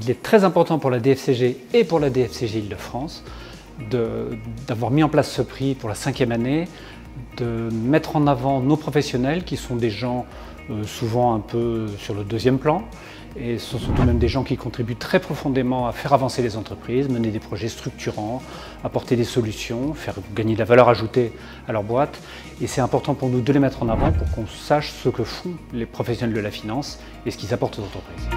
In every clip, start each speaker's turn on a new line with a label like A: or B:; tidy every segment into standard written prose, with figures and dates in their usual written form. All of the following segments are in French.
A: Il est très important pour la DFCG et pour la DFCG Île-de-France d'avoir mis en place ce prix pour la 5e année, de mettre en avant nos professionnels qui sont des gens souvent un peu sur le 2e plan. Et ce sont tout de même des gens qui contribuent très profondément à faire avancer les entreprises, mener des projets structurants, apporter des solutions, faire gagner de la valeur ajoutée à leur boîte. Et c'est important pour nous de les mettre en avant pour qu'on sache ce que font les professionnels de la finance et ce qu'ils apportent aux entreprises.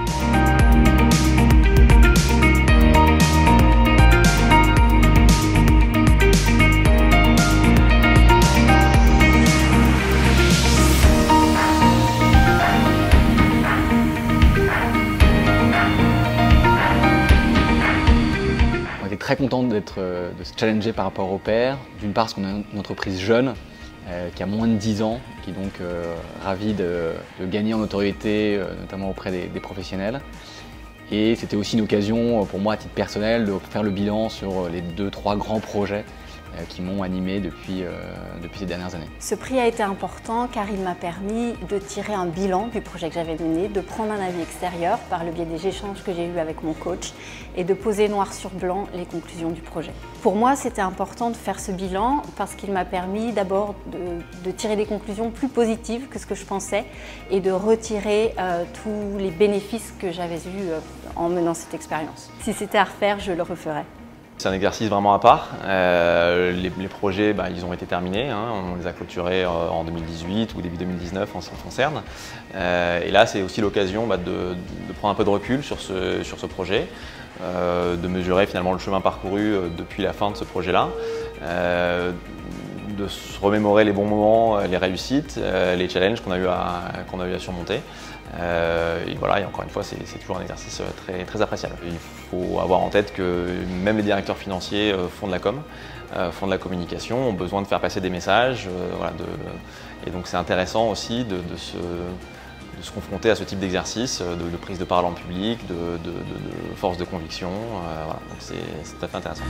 B: Très content de se challenger par rapport aux pairs. D'une part parce qu'on a une entreprise jeune qui a moins de 10 ans, qui est donc ravie de gagner en notoriété, notamment auprès des professionnels. Et c'était aussi une occasion pour moi à titre personnel de faire le bilan sur les 2-3 grands projets qui m'ont animé depuis ces dernières années.
C: Ce prix a été important car il m'a permis de tirer un bilan du projet que j'avais mené, de prendre un avis extérieur par le biais des échanges que j'ai eus avec mon coach et de poser noir sur blanc les conclusions du projet. Pour moi, c'était important de faire ce bilan parce qu'il m'a permis d'abord de tirer des conclusions plus positives que ce que je pensais et de retirer tous les bénéfices que j'avais eus en menant cette expérience. Si c'était à refaire, je le referais.
D: C'est un exercice vraiment à part. Les projets, ils ont été terminés. On les a clôturés en 2018 ou début 2019 en ce qui me concerne. Et là, c'est aussi l'occasion de prendre un peu de recul sur ce projet, de mesurer finalement le chemin parcouru depuis la fin de ce projet-là, de se remémorer les bons moments, les réussites, les challenges qu'on a eu à surmonter. Et voilà, et encore une fois, c'est toujours un exercice très appréciable. Il faut avoir en tête que même les directeurs financiers font de la com, font de la communication, ont besoin de faire passer des messages. Et donc c'est intéressant aussi de se confronter à ce type d'exercice, de prise de parole en public, de force de conviction. Voilà, donc c'est tout à fait intéressant.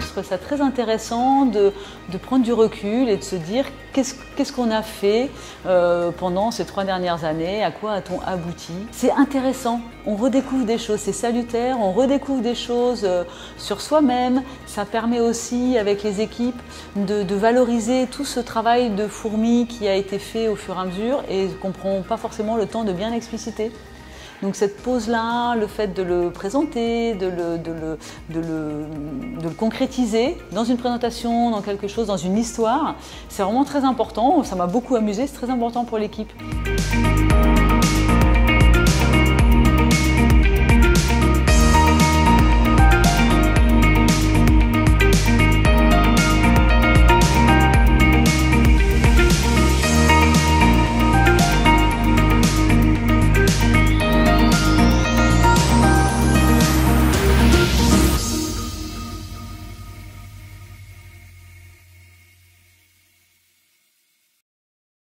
E: Je trouve ça très intéressant de prendre du recul et de se dire qu'est-ce qu'on a fait pendant ces 3 dernières années, à quoi a-t-on abouti. C'est intéressant, on redécouvre des choses, c'est salutaire, on redécouvre des choses sur soi-même. Ça permet aussi avec les équipes de valoriser tout ce travail de fourmi qui a été fait au fur et à mesure et qu'on ne prend pas forcément le temps de bien expliciter. Donc cette pause-là, le fait de le présenter, de le concrétiser dans une présentation, dans quelque chose, dans une histoire, c'est vraiment très important. Ça m'a beaucoup amusé, c'est très important pour l'équipe.